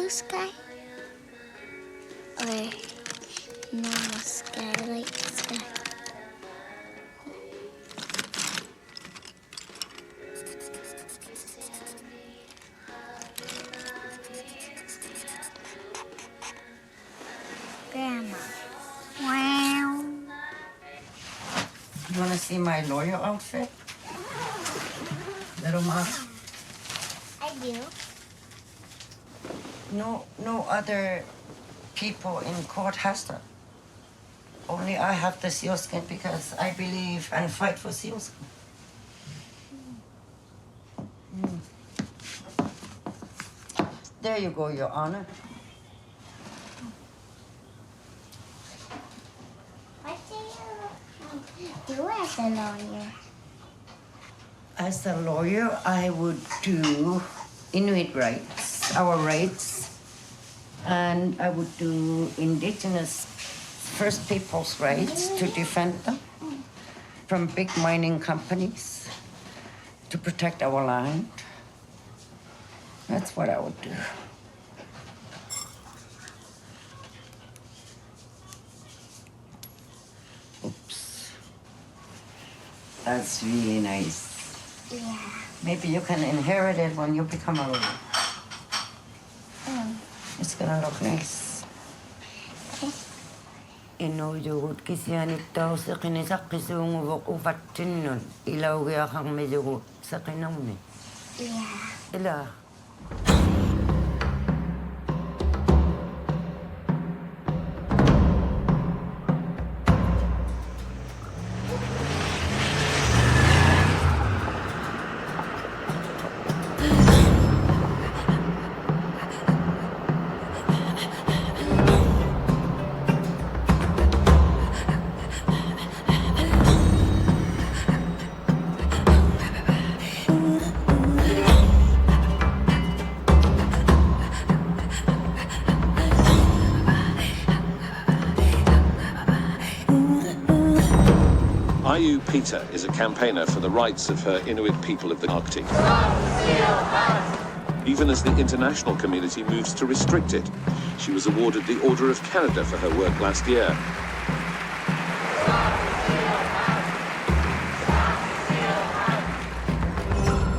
blue sky? Or normal sky, like sky? Grandma. Wow. You want to see my lawyer outfit? Little mom? I do. No other people in court has that. Only I have the sealskin because I believe and fight for sealskin. There you go, Your Honor. What do you do as a lawyer? As a lawyer, I would do Inuit rights, our rights, and I would do Indigenous First Peoples' rights to defend them from big mining companies, to protect our land. That's what I would do. Oops. That's really nice. Yeah. Maybe you can inherit it when you become a lawyer. It's gonna look nice. Inuit kisianit daw sa kinisak kisungo ufatinun ilaw kaya kang medyo sa kinamni. Yeah. Ila. Aaju Peter is a campaigner for the rights of her Inuit people of the Arctic. Even as the international community moves to restrict it, she was awarded the Order of Canada for her work last year.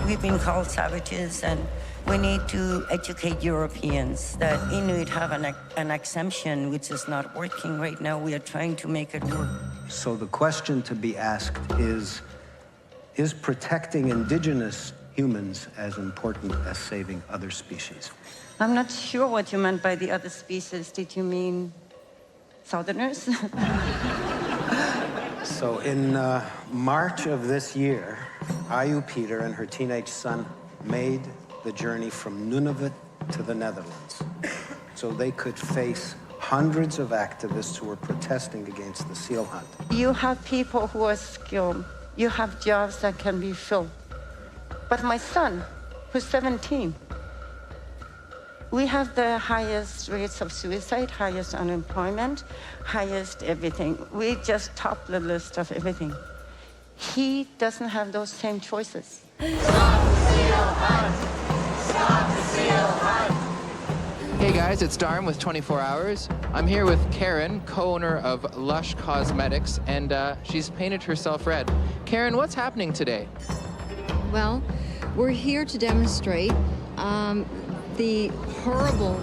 We've been called savages, and we need to educate Europeans that Inuit have an exemption which is not working right now. We are trying to make it work. So the question to be asked is protecting indigenous humans as important as saving other species? I'm not sure what you meant by the other species. Did you mean Southerners? So in March of this year, Aaju Peter and her teenage son made the journey from Nunavut to the Netherlands so they could face hundreds of activists who were protesting against the seal hunt. You have people who are skilled. You have jobs that can be filled. But my son, who's 17, we have the highest rates of suicide, highest unemployment, highest everything. We just top the list of everything. He doesn't have those same choices. Stop the seal hunt! Stop the seal hunt! Hey guys, it's Darm with 24 Hours. I'm here with Karen, co-owner of Lush Cosmetics, and she's painted herself red. Karen, what's happening today? Well, we're here to demonstrate the horrible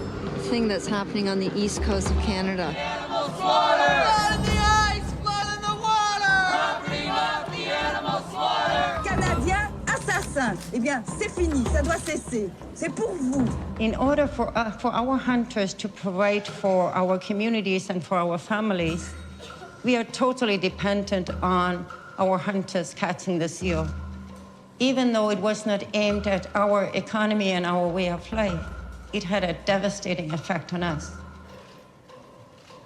thing that's happening on the east coast of Canada. Animal slaughter! Blood in the ice! Blood in the water! Property of the animal slaughter! Canadiens assassins! Eh bien, c'est fini, ça doit cesser. C'est pour vous. In order for our hunters to provide for our communities and for our families, we are totally dependent on our hunters catching the seal. Even though it was not aimed at our economy and our way of life, it had a devastating effect on us.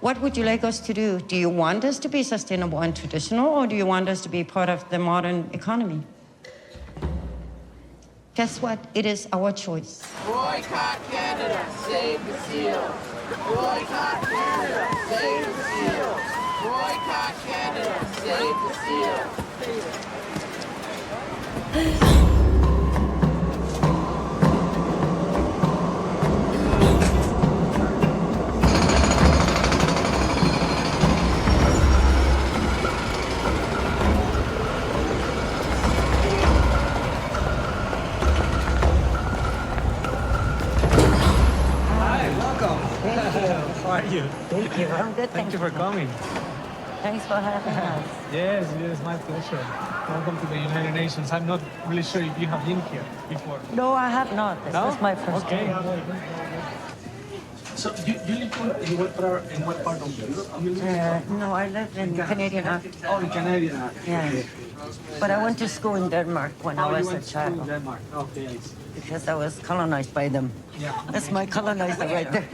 What would you like us to do? Do you want us to be sustainable and traditional, or do you want us to be part of the modern economy? Guess what? It is our choice. Boycott Canada! Save the seal! Boycott Canada! Save the seal! Boycott Canada! Save the seal! you. Thank you. I'm good. Thank you for coming. Thanks for having us. Yes, my pleasure. Welcome to the United Nations. I'm not really sure if you have been here before. No, I have not. This is my first time. So you live in what part of Europe? No, I live in Canadian Arctic. Oh, in Canadian. Yeah. But I went to school in Denmark when I was a child. In Denmark. Okay, I see. Because I was colonized by them. Yeah. That's my colonizer right there.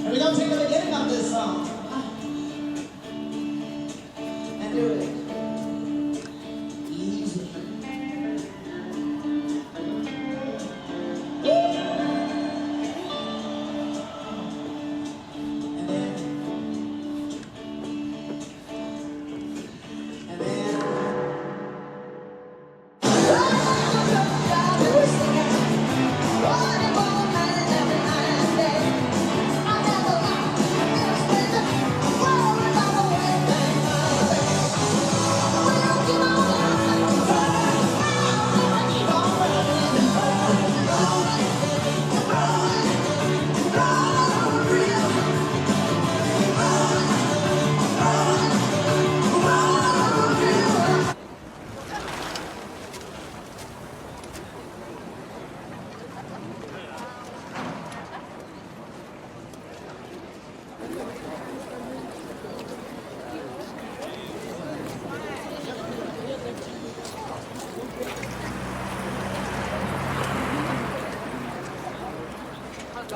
And we're going to take the beginning of this song and do it easy.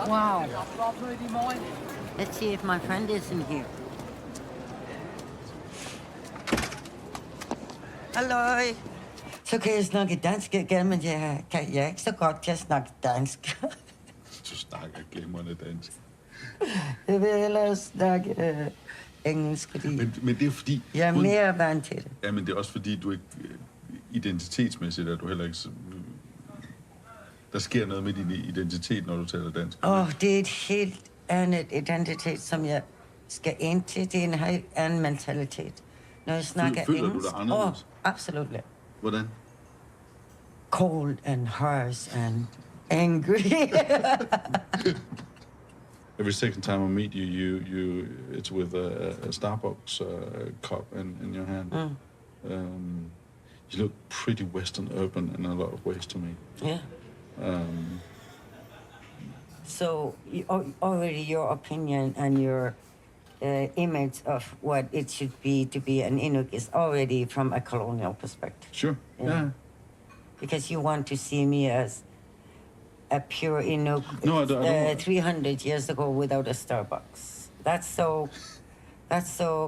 Wow. Let's see if my friend is in here. Hallo. Så kan jeg snakke dansk igen, men jeg er ikke så godt til at snakke dansk. Du snakker glimrende dansk. Jeg vil hellere snakke engelsk, fordi men det er fordi... jeg er mere vant til det. Ja, men det er også fordi, du ikke... Identitetsmæssigt er du heller ikke... Der sker noget med din identitet, når du taler dansk. Det er et helt andet identitet, som jeg skal ind til. Det er en helt anden mentalitet. Når jeg snakker engelsk... Føler du dig anderledes? Absolut. Hvordan? Cold and harsh and angry. Every second time I meet you it's with a Starbucks cup in your hand. You look pretty Western urban in a lot of ways to me. Yeah. So already your opinion and your image of what it should be to be an Inuit is already from a colonial perspective. Sure. Yeah. Because you want to see me as a pure Inuit. No, I don't. 300 years ago without a Starbucks. That's so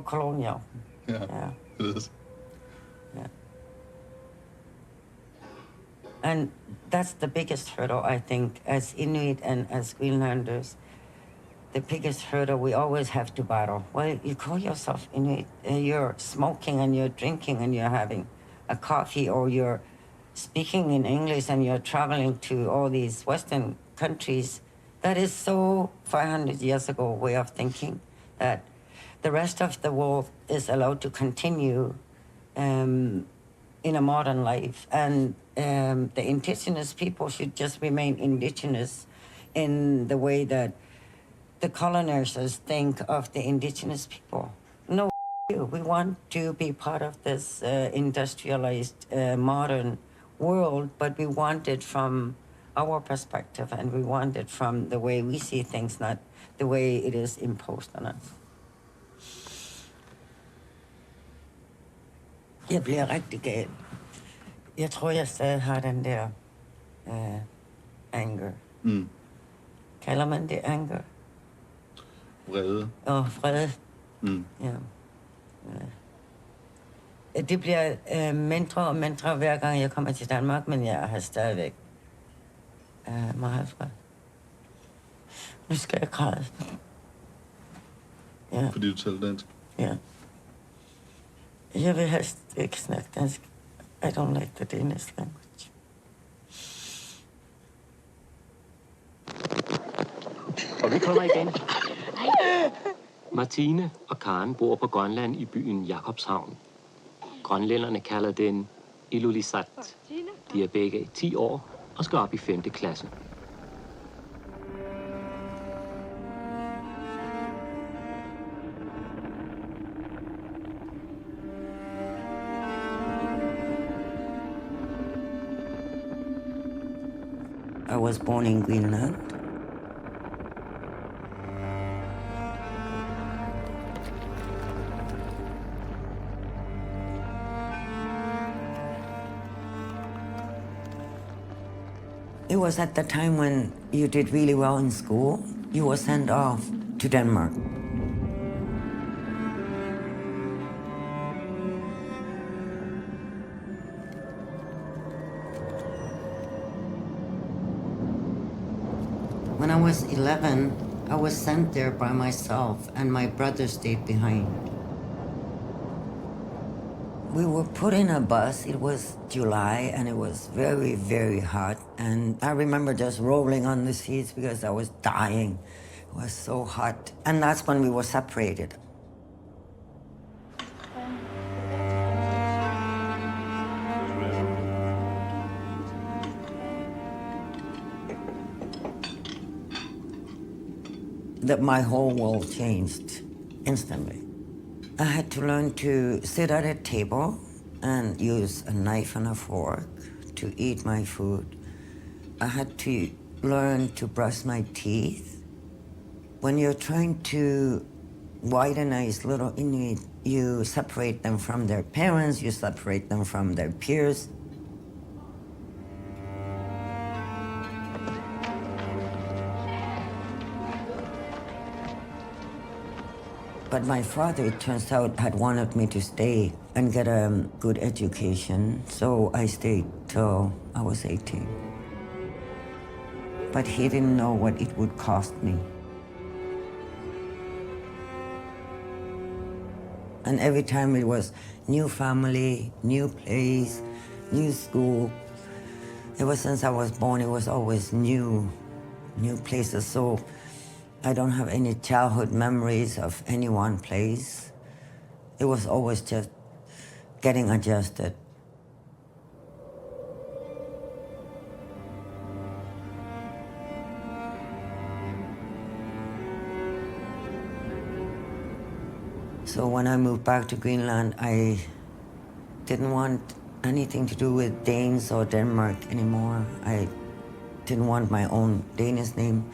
colonial. Yeah. It is. Yeah. And that's the biggest hurdle, I think, as Inuit and as Greenlanders. The biggest hurdle we always have to battle. Well, you call yourself Inuit, you're smoking and you're drinking and you're having a coffee, or you're speaking in English and you're traveling to all these Western countries. That is so 500 years ago way of thinking, that the rest of the world is allowed to continue in a modern life. And the indigenous people should just remain indigenous in the way that the colonizers think of the indigenous people. No, we want to be part of this industrialized modern world, but we want it from our perspective, and we want it from the way we see things, not the way it is imposed on us. Jeg bliver rigtig gal. Jeg tror, jeg stadig har den der anger. Kalder man det anger? Vrede. Vrede. Ja. Det bliver mindre og mindre hver gang jeg kommer til Danmark, men jeg har stadigvæk meget fra. Nu skal jeg græde. Ja. Fordi du taler dansk? Ja. Jeg vil helst ikke snakke dansk. I don't like the Danish language. Og vi kommer igen. Martine og Karen bor på Grønland i byen Jakobshavn. Grønlænderne kalder den Ilulisat. De er begge 10 år og skal op i 5. klasse. I was born in Greenland. It was at the time when you did really well in school. You were sent off to Denmark. When I was 11, I was sent there by myself, and my brother stayed behind. We were put in a bus. It was July, and it was very, very hot. And I remember just rolling on the seats because I was dying. It was so hot. And that's when we were separated. That my whole world changed instantly. I had to learn to sit at a table and use a knife and a fork to eat my food. I had to learn to brush my teeth. When you're trying to widen-eyed little Inuit, you separate them from their parents, you separate them from their peers. But my father, it turns out, had wanted me to stay and get a good education, so I stayed till I was 18. But he didn't know what it would cost me. And every time it was new family, new place, new school. Ever since I was born, it was always new places. So I don't have any childhood memories of any one place. It was always just getting adjusted. So when I moved back to Greenland, I didn't want anything to do with Danes or Denmark anymore. I didn't want my own Danish name.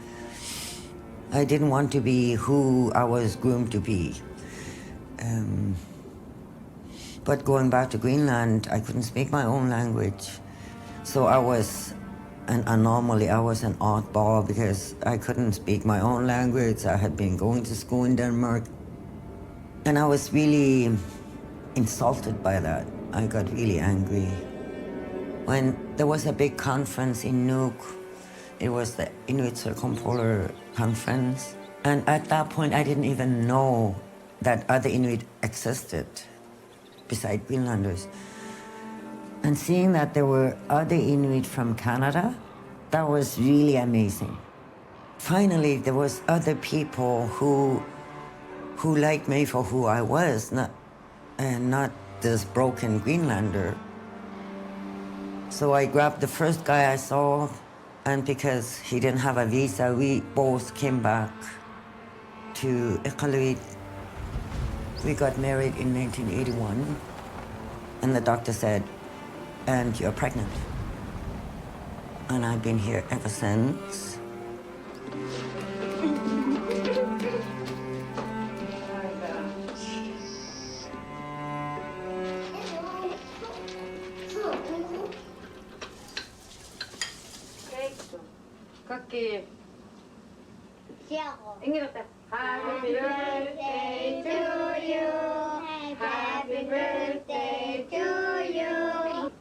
I didn't want to be who I was groomed to be. But going back to Greenland, I couldn't speak my own language. So I was an anomaly, I was an oddball because I couldn't speak my own language. I had been going to school in Denmark. And I was really insulted by that. I got really angry. When there was a big conference in Nuuk, it was the Inuit Circumpolar Conference. And at that point, I didn't even know that other Inuit existed beside Greenlanders. And seeing that there were other Inuit from Canada, that was really amazing. Finally, there was other people who liked me for who I was, not this broken Greenlander. So I grabbed the first guy I saw, and because he didn't have a visa, we both came back to Iqaluit. We got married in 1981, and the doctor said, "And you're pregnant." And I've been here ever since. Happy birthday to you. Happy birthday to you.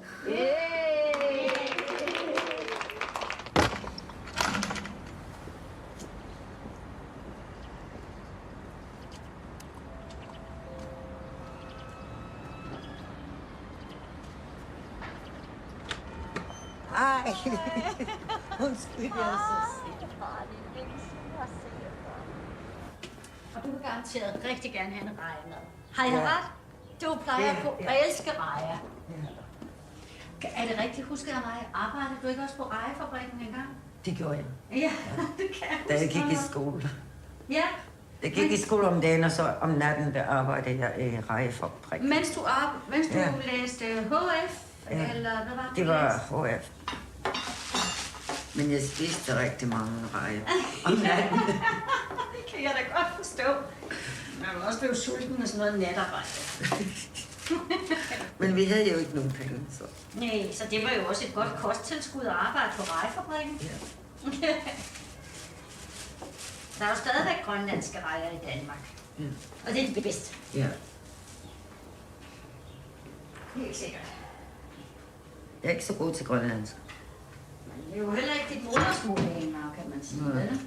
Ej, undskyld, jeg er så Og du vil garanteret rigtig gerne have en rejemad. Har jeg Ja. ret? Du plejer Ja, på ja. at elske rejer. Er det rigtigt? Husker jeg mig? Arbejdede du ikke også på rejefabrikken engang? Det gjorde jeg. Ja, det kan jeg Da jeg huske gik i meget. skole. Ja, Jeg gik i skole om dagen, og så om natten, der arbejdede jeg i rejefabrik. mens du Ja. læste HF, Ja. eller hvad var det? Det du var læste? HF. Men jeg spiste rigtig mange rejer om natten. Det kan jeg da godt forstå. Man vil også blive sulten med sådan noget natarbejde. Men vi havde jo ikke nogen penge, så... Nej, så det var jo også et godt kosttilskud at arbejde på rejefabrikken. Ja. Der er jo stadigvæk grønlandske rejer i Danmark. Ja. Og det er de bedste. Ja. Helt sikkert. Jeg er ikke så god til grønlandsk. Men det er jo heller ikke dit modersmål længere, kan man sige. Nej. Vel?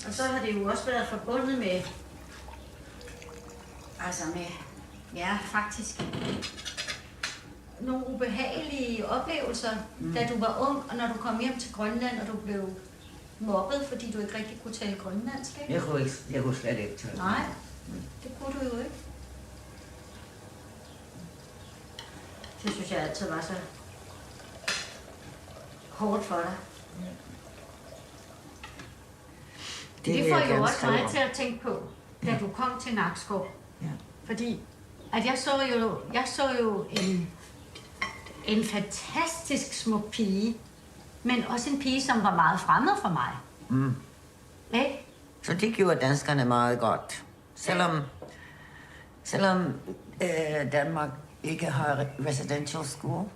Og så har det jo også været forbundet med, ja, faktisk, nogle ubehagelige oplevelser, da du var ung, og når du kom hjem til Grønland, og du blev mobbet, fordi du ikke rigtig kunne tale grønlandsk, ikke? Jeg kunne slet ikke tale. Nej, det kunne du jo ikke. Det synes jeg altid var så hårdt for dig. Det får jo også mig til at tænke på, da du kom til Nakskov. Ja. Fordi at jeg så jo en fantastisk smuk pige, men også en pige, som var meget fremmed for mig. Mm. Ikke? Så det gjorde danskerne meget godt. Selvom Danmark ikke har residential school,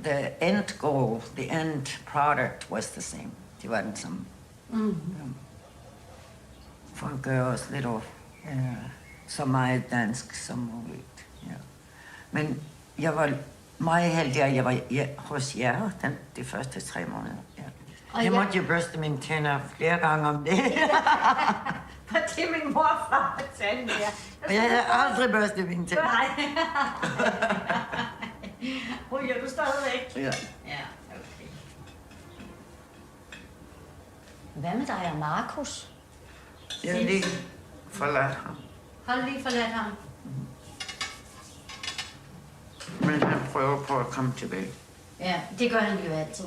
the end goal, the end product was the same. Det var den samme. For at gøre os lidt så meget dansk som muligt. Ja. Men jeg var meget heldig, at jeg var hos jer de første 3 måneder. Ja. Jeg måtte jo børste mine tænder flere gange om det. Fordi min morfar fortalte mere. Og jeg havde aldrig børstet mine tænder. Nej. Ryger du stadigvæk? Ja. Ja, okay. Hvad med dig og Markus? Jeg har lige forladt ham. Har du lige forladt ham? Men han prøver på at komme tilbage. Ja, det gør han jo altid.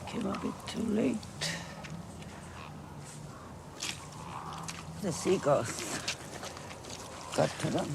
Came a bit too late. The seagulls got to them.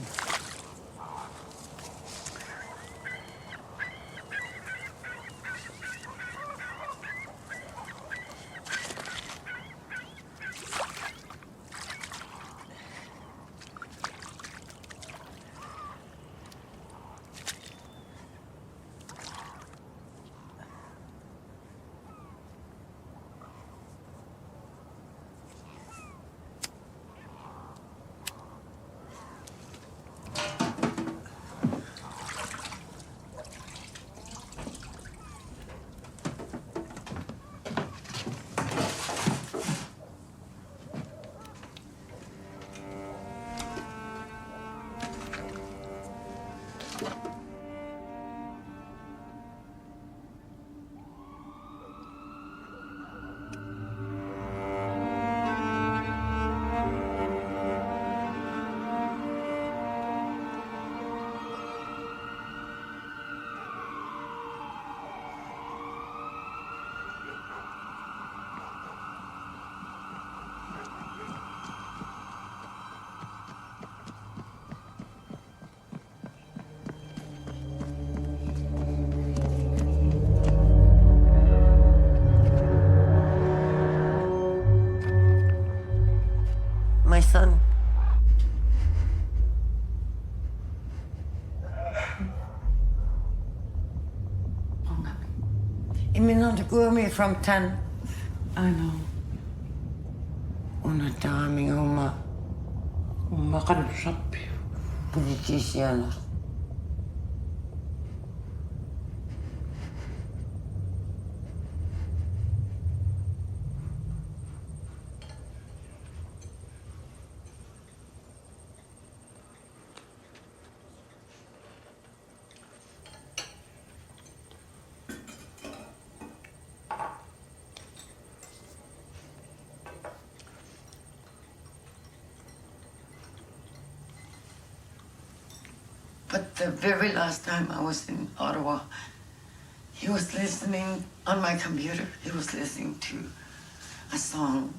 Iminantakumi from 10. Ano? Una daming Umakansap. politician. But the very last time I was in Ottawa, he was listening on my computer. He was listening to a song.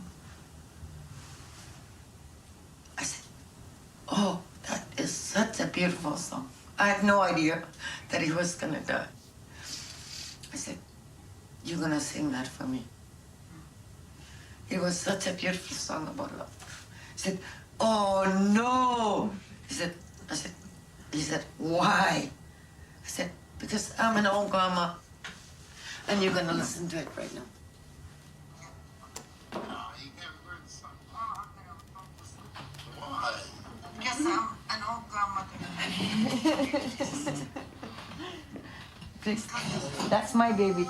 I said, oh, that is such a beautiful song. I had no idea that he was gonna die. I said, you're gonna sing that for me. It was such a beautiful song about love. He said, oh no. He said, why? I said, because I'm an old grandma. And you're gonna listen to it right now. Because I'm an old grandmother. Please, that's my baby.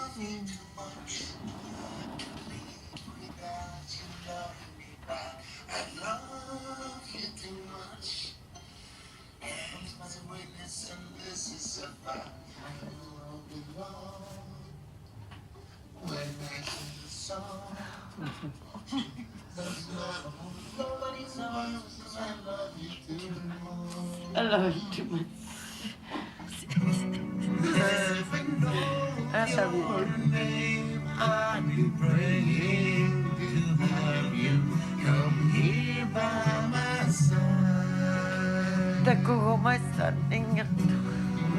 I love you too much. I love you. I'd be praying to have you come here by my side. Tako my son.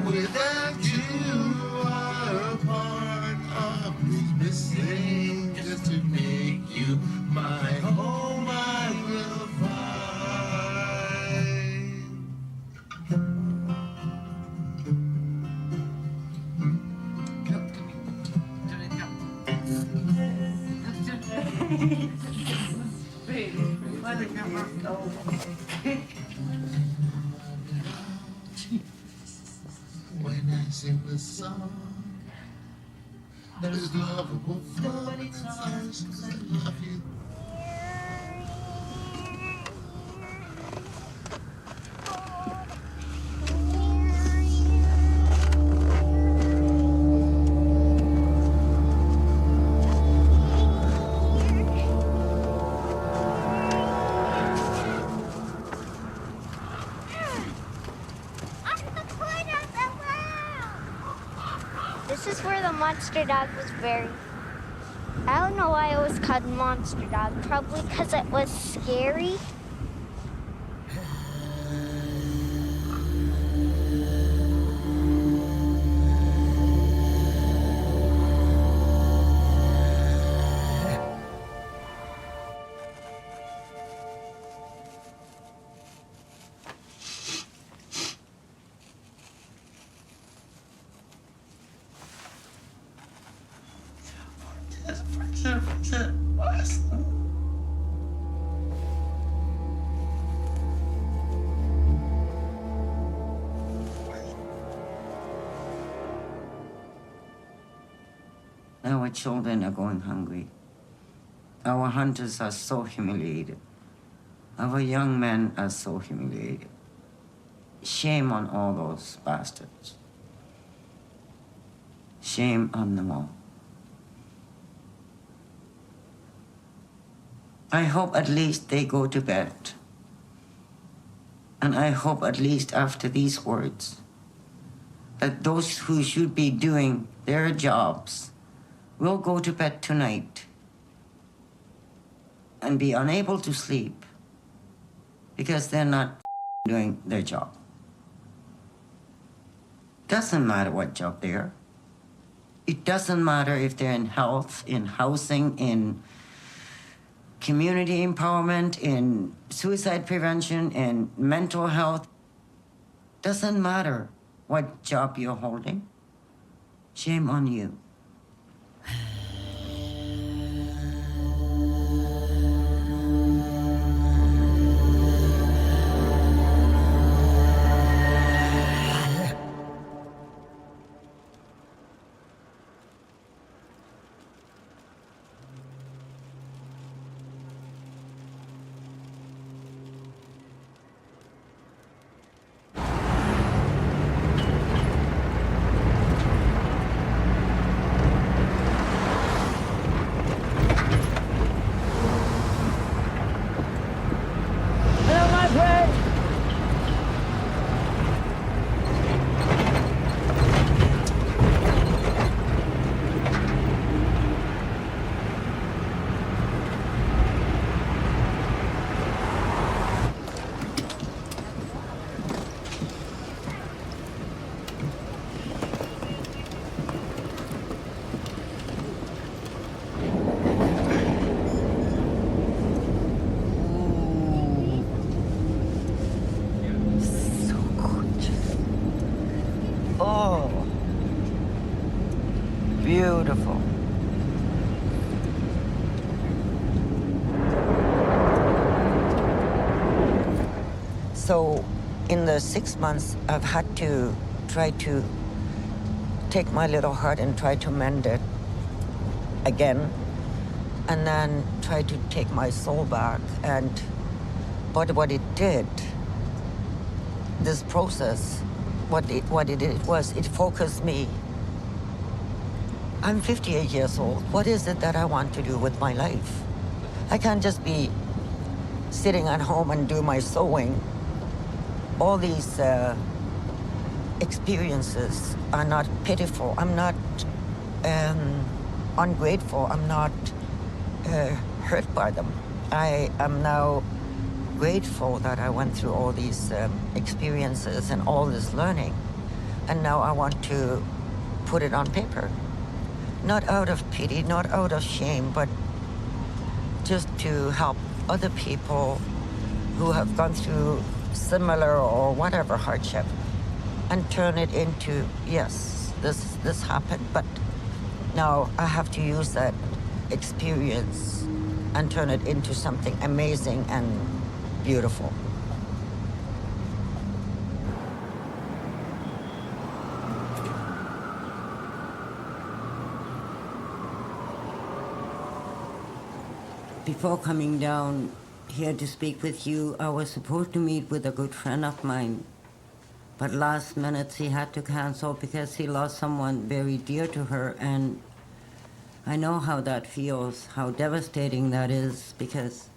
Without you are a part of me missing. Just to make you my home, I will find. When I sing the song, there's love will flow inside, 'cause I love you. This is where the monster dog was buried. I don't know why it was called monster dog. Probably because it was scary. Our children are going hungry. Our hunters are so humiliated. Our young men are so humiliated. Shame on all those bastards. Shame on them all. I hope at least they go to bed. And I hope at least after these words that those who should be doing their jobs will go to bed tonight and be unable to sleep because they're not doing their job. Doesn't matter what job they are. It doesn't matter if they're in health, in housing, in community empowerment, in suicide prevention, in mental health. Doesn't matter what job you're holding. Shame on you. beautiful. So in the 6 months, I've had to try to take my little heart and try to mend it again, and then try to take my soul back. But what it did, this process, what it did was it focused me. I'm 58 years old. What is it that I want to do with my life? I can't just be sitting at home and do my sewing. All these experiences are not pitiful. I'm not ungrateful. I'm not hurt by them. I am now grateful that I went through all these experiences and all this learning. And now I want to put it on paper. Not out of pity, not out of shame, but just to help other people who have gone through similar or whatever hardship, and turn it into, yes, this happened, but now I have to use that experience and turn it into something amazing and beautiful. Before coming down here to speak with you, I was supposed to meet with a good friend of mine, but last minute he had to cancel because he lost someone very dear to her, and I know how that feels, how devastating that is, because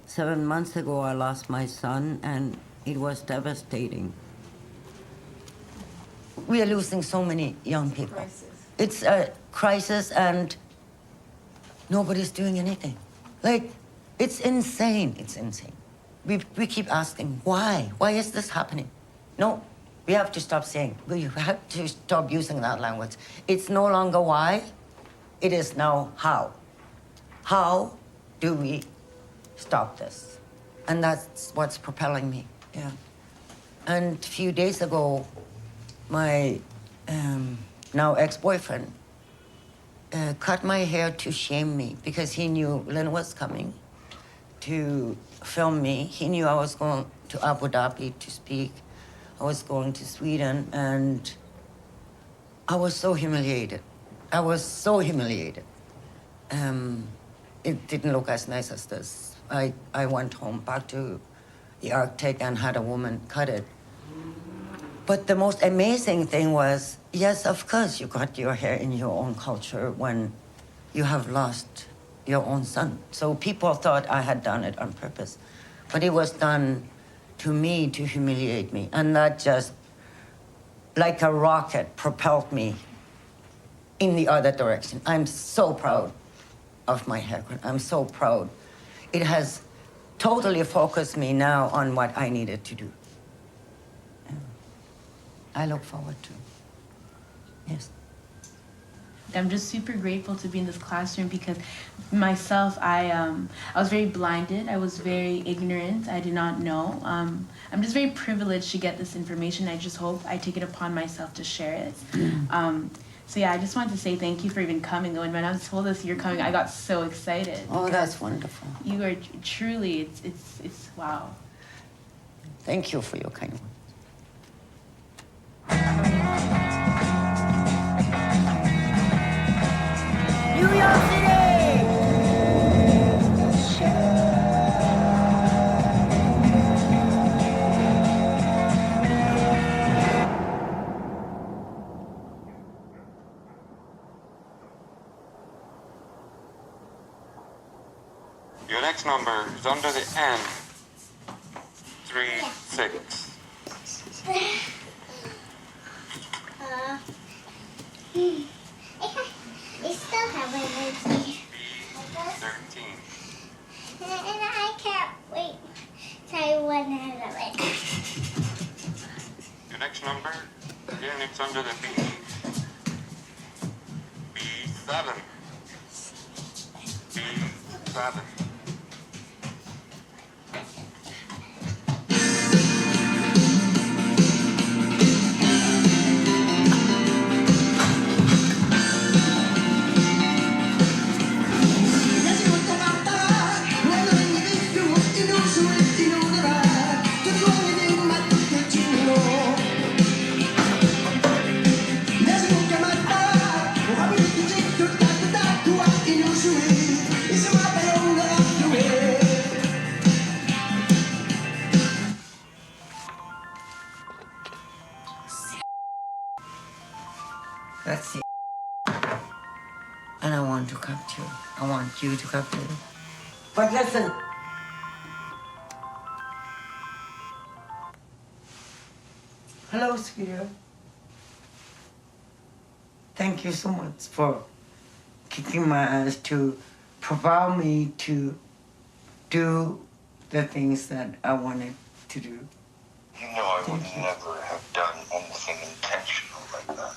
7 months ago I lost my son and it was devastating. We are losing so many young people. Crisis. It's a crisis and nobody's doing anything. Like, it's insane, it's insane. We keep asking, why? Why is this happening? No, we have to stop saying, we have to stop using that language. It's no longer why, it is now how. How do we stop this? And that's what's propelling me, yeah. And a few days ago, my now ex-boyfriend cut my hair to shame me because he knew Lynn was coming to film me. He knew I was going to Abu Dhabi to speak. I was going to Sweden, and I was so humiliated. I was so humiliated. It didn't look as nice as this. I went home back to the Arctic and had a woman cut it. But the most amazing thing was, yes, of course, you cut your hair in your own culture when you have lost your own son. So people thought I had done it on purpose. But it was done to me to humiliate me. And that just, like a rocket, propelled me in the other direction. I'm so proud of my haircut. I'm so proud. It has totally focused me now on what I needed to do. I look forward to. Yes. I'm just super grateful to be in this classroom because myself, I was very blinded. I was very ignorant. I did not know. I'm just very privileged to get this information. I just hope I take it upon myself to share it. So yeah, I just wanted to say thank you for even coming. When I was told this you're coming, I got so excited. Oh, that's wonderful. You are truly, it's wow. Thank you for your kind words. New York City! Your next number is under the N. 36. I still have energy. 13. And I can't wait till I run out of it. Your next number, again, it's under the B. B7. B7. want to capture. I want you to capture it. But listen. Hello, sweetheart. Thank you so much for kicking my ass to propel me to do the things that I wanted to do. You know I would never have done anything intentional like that.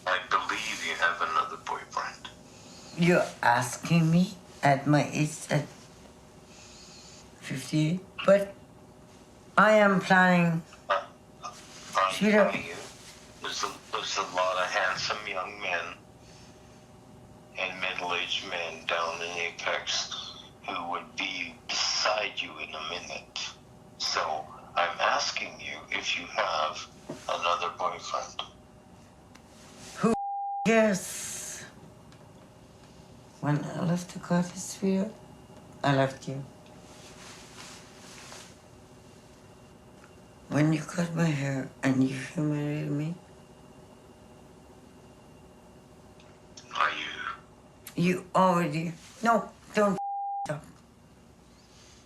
I believe you have another boyfriend. You're asking me at my age at 58, but I am planning. I'm telling you, there's a lot of handsome young men and middle-aged men down in Apex who would be beside you in a minute. So I'm asking you if you have another boyfriend. Who cares? When I left the cottage sphere, I left you. When you cut my hair and you humiliated me, Are you? you already... No, don't talk.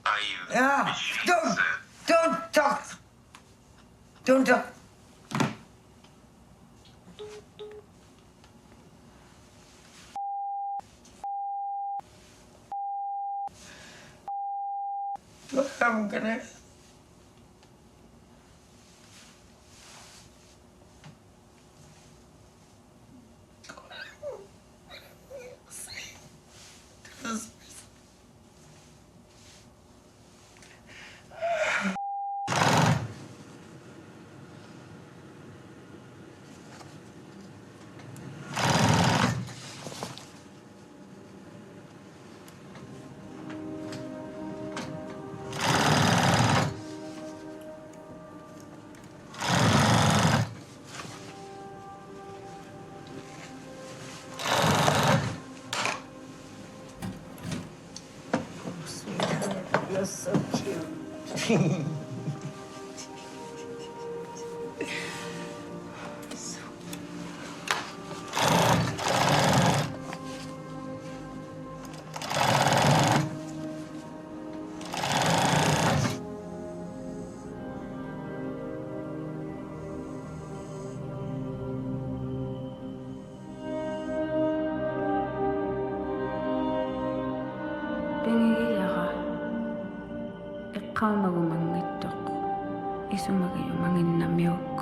Are you? Ah, don't talk. Don't talk. I'm gonna... You're so cute. Qaamagumangittoq isumagayumanginnamiuk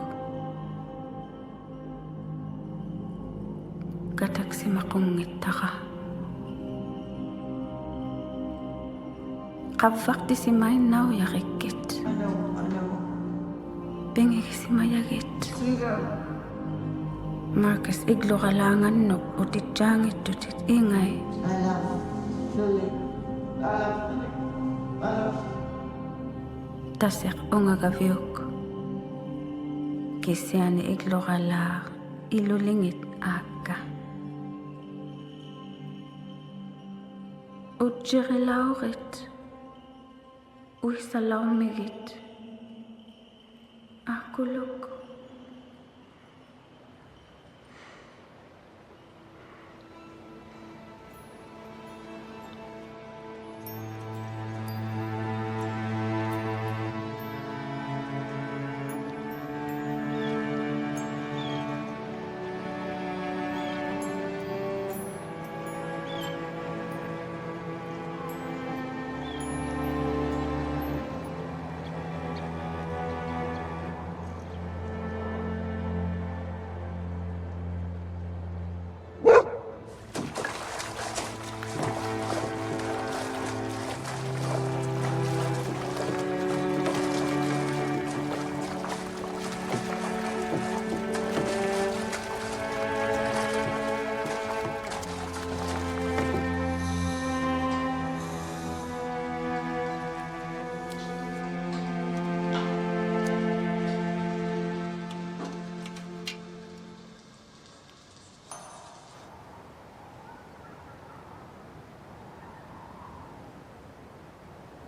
kataksimaqunngittaqa qaffaqtisimainnaujaqikit pingikisimayagit Marcus igluqalaangannuk utitsaangittutit ingai Tasiq ungagaviuk kisiani igluqalaa ilulingit aakka utjiqilauqit uissalaumigit aakuluk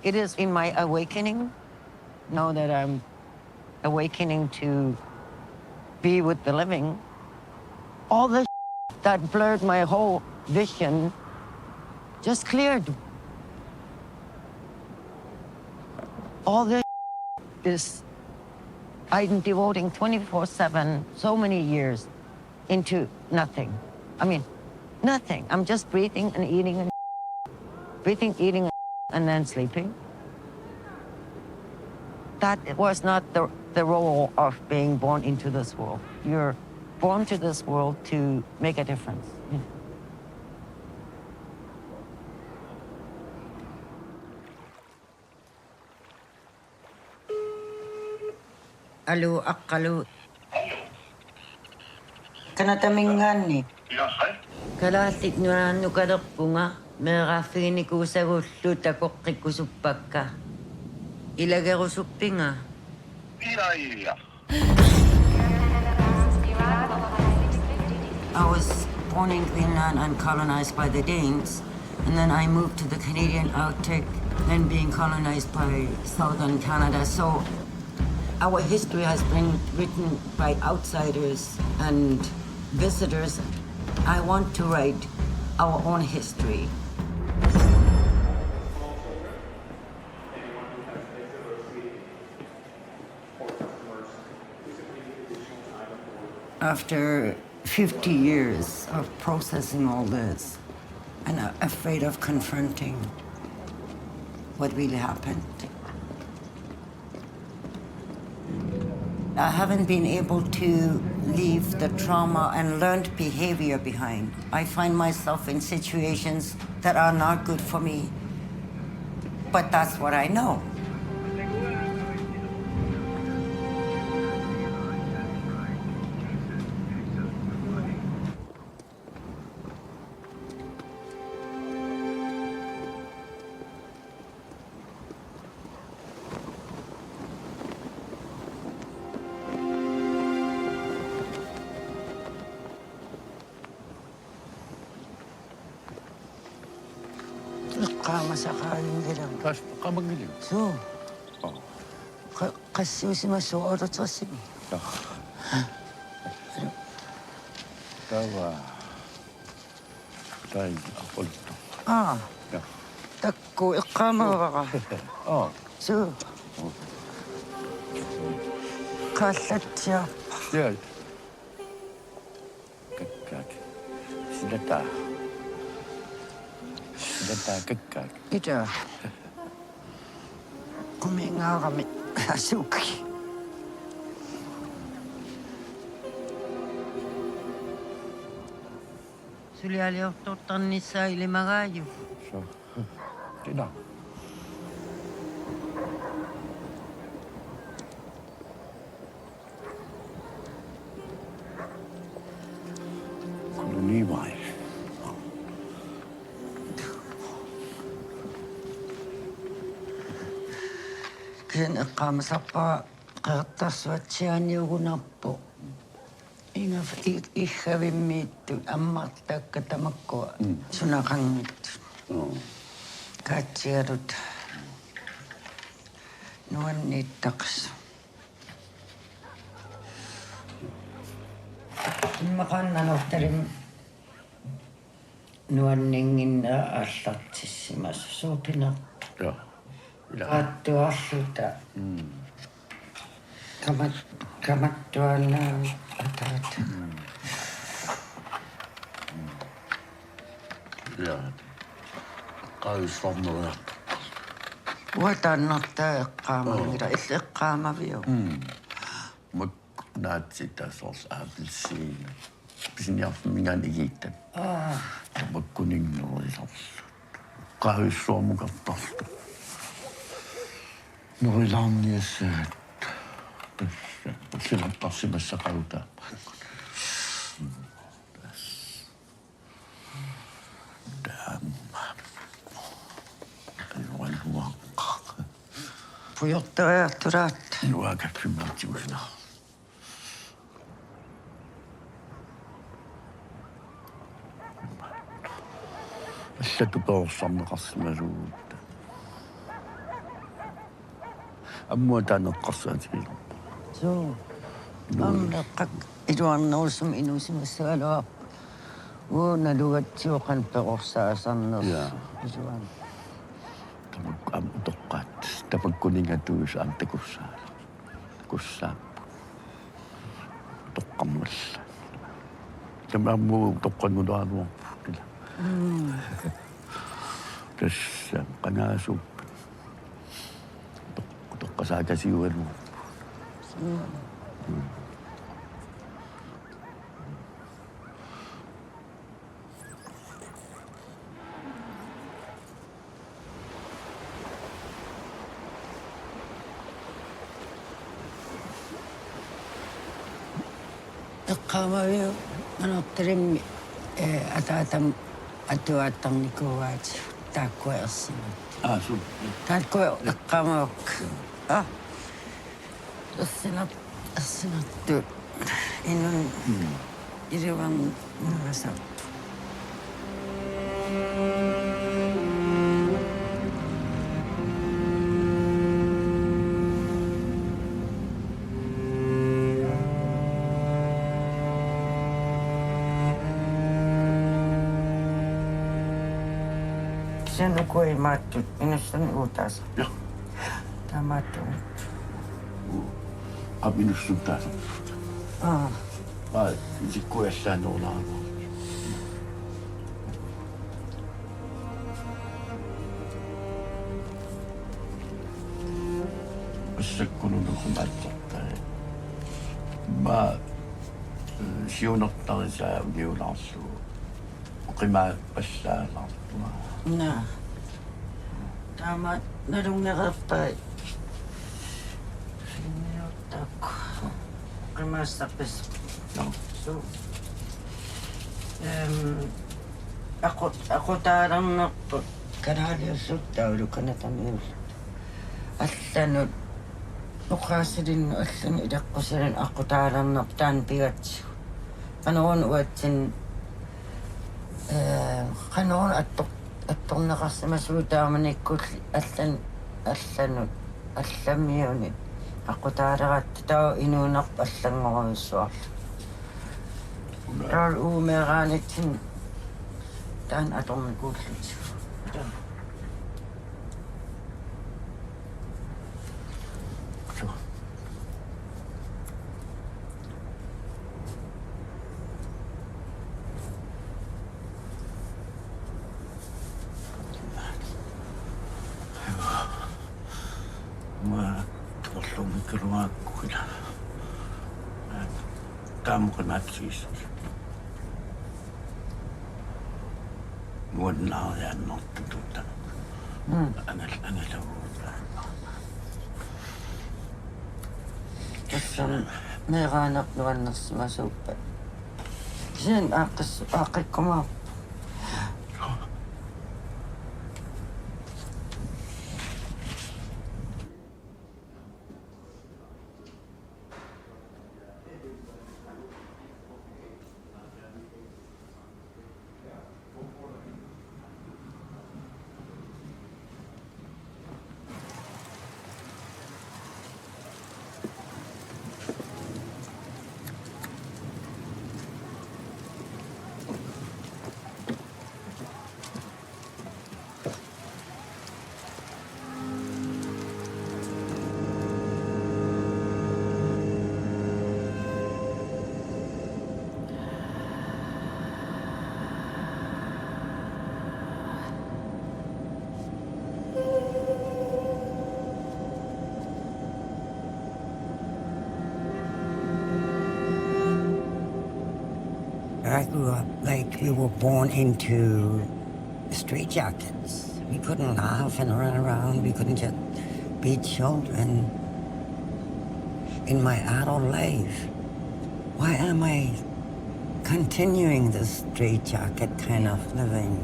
It is in my awakening, now that I'm awakening to be with the living, all this that blurred my whole vision just cleared. All this is I'm devoting 24/7, so many years into nothing. I mean, nothing. I'm just breathing and eating and breathing, eating, and then sleeping. That was not the role of being born into this world. You're born to this world to make a difference. You know? Alu akalu. Kanatamingan ni. Kalasit nuan nukadakpunga. Merafini kusagullu takokkikusuppakka. Ilagerusupinga. I was born in Greenland and colonized by the Danes, and then I moved to the Canadian Arctic, then being colonized by southern Canada. So our history has been written by outsiders and visitors. I want to write our own history. After 50 years of processing all this and afraid of confronting what really happened, I haven't been able to leave the trauma and learned behavior behind. I find myself in situations that are not good for me, but that's what I know. Masakaling gilang. Kas kamanggiling. So, kasi si masuot at sasib. Tawa. Tay apol to. Takko ikama ka. So, kalat siya. Yeah. Kakak. Sidata. Kakak. Ito. Kuminga kami. Asuki. Suliali ototan ni sa ilimagayo. So, tidak. Koloniwai. Kaya kamasapa kertas wacian yugunappo. Inga ihavimitu amatta katamakko sunakangit. Katsirut. Nuan nitaks. Makan nanotarim nuan ningin allatsissimas sopinak. Kattu assuta. Kamattuana atat. Ja. Kausvammoja. Voitaan ottaa kaamavira. Itse kaamavio. Mä näet sitä sos appelsiin. Pisin jaffa minä niitä. Mä kuningolla sos. Kausvammukat tosta. Noi lanniessa. Sillä tassimessa kautta. Pujottaja turat. Nuoka kymmenjuuna. Se tupoo sammakasmasuutta. Amma tänne kasaan silloin. So, ang nakak iduan na usum inusim sa alo. nalugat siukan perorsasan nos. Ja. Isuan. Am utokkat. Tapag kuningan tu sa antikusan. Kusap. Utokkamas. Sama mo utokkan mo doon mo. Terus kanasok. Utok kasagasiwan mo. Kamayo trim atatam atuatang ni kuwat takwas. So. Takwa kamak. Sinat tu inun iriwang nasa. Sino ko ay matut, inusan utas. Tamato. Abinustuntas. Si questa non ha. Secondo me combatto. Ma si uno sa violence. Prima passata. Na. Tama na rin nakapay. Siniyot ako. Kamasapis. So, ako tarang na karali usok tawlo ka na tamil. At sanod, nukasi din at sanidak ko sirin ako tarang na tanpigat. Kanoon watsin, kanoon atong nakasamasuta manikot at sanod, at samiyonit. Ako tarang at tao inunak at sang mga uswak. Rar umeranit sin dan atong nagutlit. Tulong keluar kuda. Kamu kena cis. Wala yan not tututan. Angal daw. Kasi meron naman na masupa. Kasi akit ko mo. I grew up like we were born into straitjackets. We couldn't laugh and run around. We couldn't just be children. In my adult life, why am I continuing this straitjacket kind of living?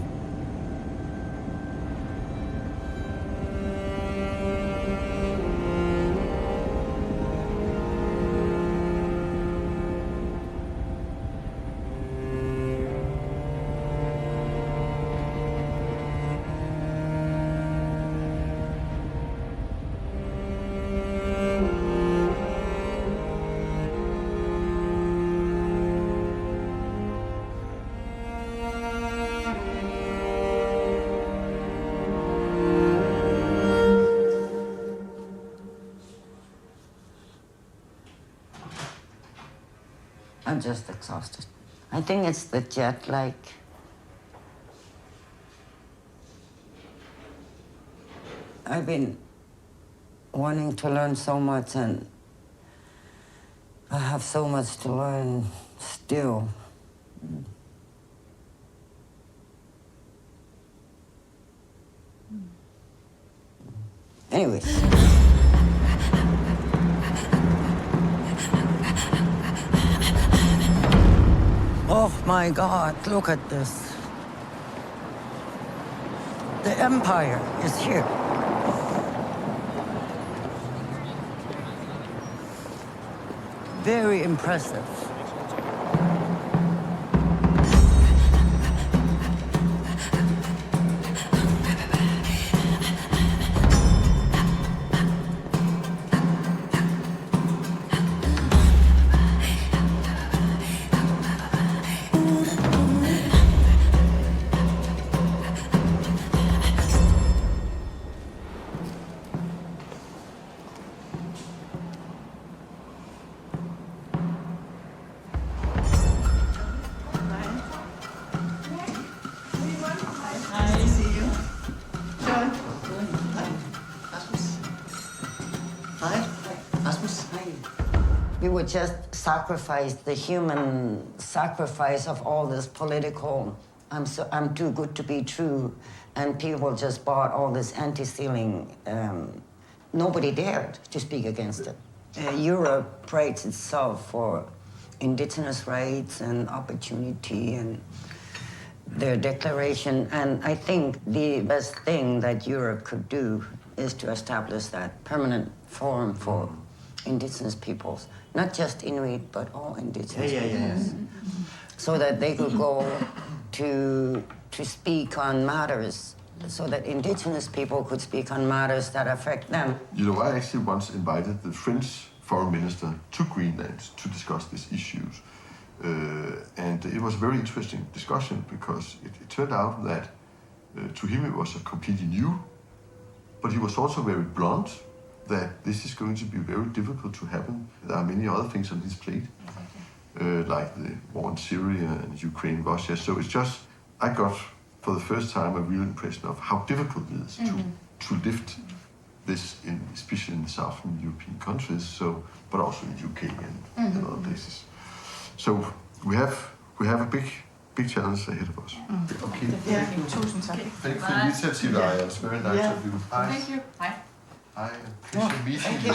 just exhausted. I think it's the jet lag. I've been wanting to learn so much, and I have so much to learn still. Anyways. Oh my God, look at this. The empire is here. Very impressive. We would just sacrifice the human sacrifice of all this political, I'm too good to be true, and people just bought all this anti-stealing. Nobody dared to speak against it. Europe praised itself for indigenous rights and opportunity and their declaration, and I think the best thing that Europe could do is to establish that permanent forum for indigenous peoples, not just Inuit, but all indigenous peoples, so that they could go to speak on matters, so that indigenous people could speak on matters that affect them. You know, I actually once invited the French foreign minister to Greenland to discuss these issues. And it was a very interesting discussion because it turned out that to him it was a completely new, but he was also very blunt that this is going to be very difficult to happen. There are many other things on his plate, like the war in Syria and Ukraine, Russia. So it's just, I got for the first time a real impression of how difficult it is to lift this, especially in the Southern European countries, but also in UK and other places. So we have a big challenge ahead of us. Okay. Ja, tusind tak. Thank you for the initiative, Diane. It's very nice of you. Thank you. Hej. Hi, pleasure meeting you.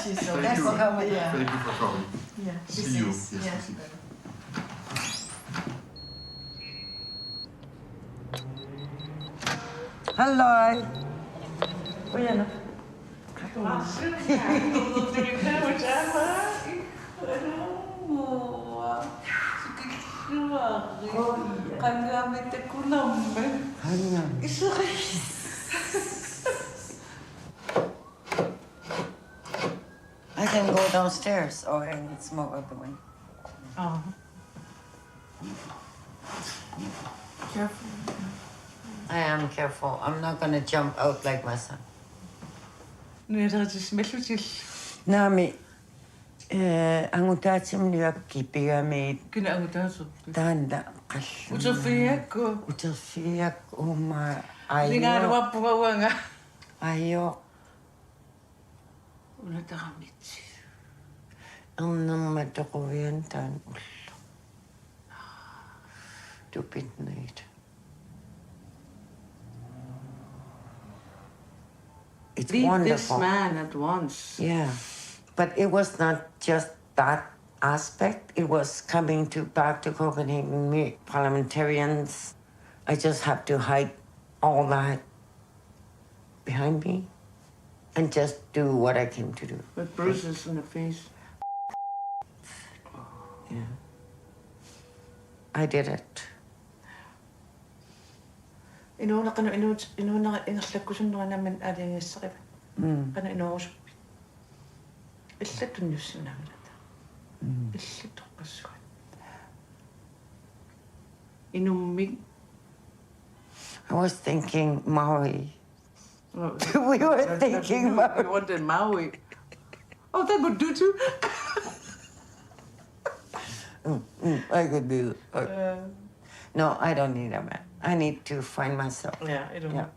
She's so Thank you. for coming. Yeah. Thank you for coming. Yeah. See you. Yes, Yeah. see you. Hello. Bueno. I can go downstairs or I can smoke out the window. Oh. Careful. I am careful. I'm not gonna jump out like my son. Nami, angutatim liaki pigamid. Kina angutaso. Tanda. Utofiako. Utofiak uma Lingano ayo. wapuanga. Ayo. Unatakamit. Ang nang matakuyentan ulo. Stupid night. It's Leave wonderful. this man at once. Yeah, but it was not just that aspect. It was coming back to Copenhagen, meet parliamentarians. I just have to hide all that behind me and just do what I came to do. With bruises in the face. Yeah. I did it. Inuuna inarlakkusun namin alinisaqip. Kana inuusuppi. Illatun yussinaaminata. Illatoqqassuat. Inummig. I was thinking Maui. Oh, We were thinking Maui. We wanted Maui. Oh, that would do too. I could do. No, I don't need a man. I need to find myself. Ja, i rummet.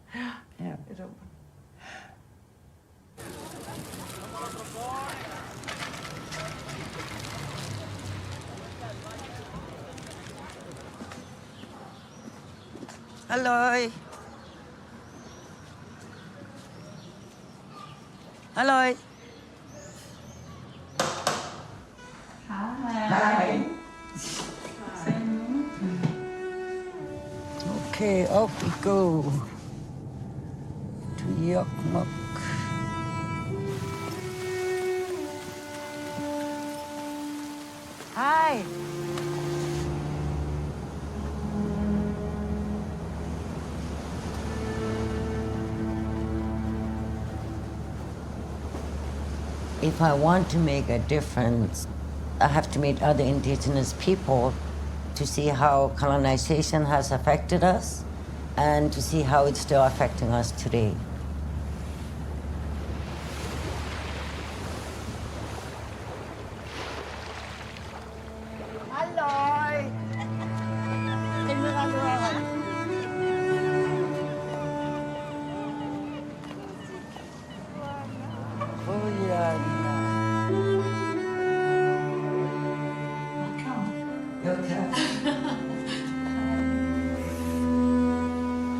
Yeah. I rummet. Hello. Hello. Hi. Okay, off we go to Yokmok. Hi. If I want to make a difference, I have to meet other indigenous people to see how colonization has affected us and to see how it's still affecting us today.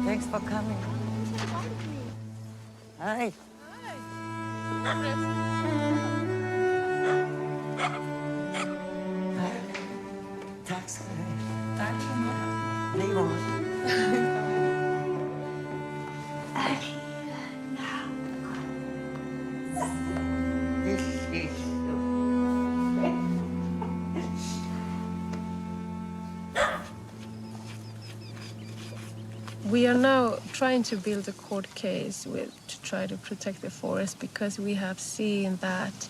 Thanks for coming. Hi. Tack ska du ha. Tack. Liv on. We are now trying to build a court case to try to protect the forest because we have seen that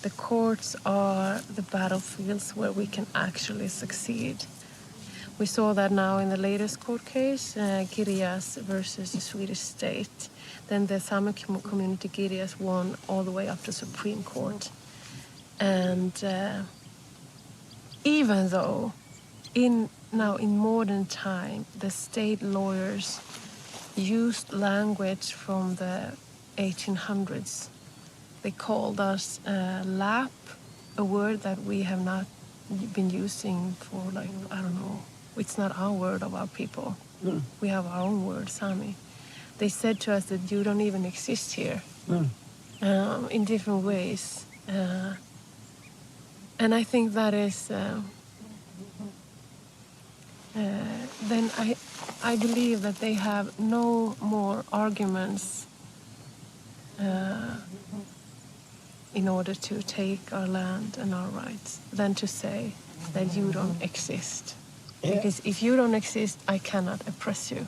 the courts are the battlefields where we can actually succeed. We saw that now in the latest court case, Girjas versus the Swedish state. Then the Sami community Girjas won all the way up to Supreme Court. And even though now in modern time, the state lawyers used language from the 1800s. They called us lap, a word that we have not been using for I don't know. It's not our word of our people. We have our own word, Sami. They said to us that you don't even exist here in different ways. And I think that is... then I believe that they have no more arguments in order to take our land and our rights than to say that you don't exist. Yeah. Because if you don't exist, I cannot oppress you.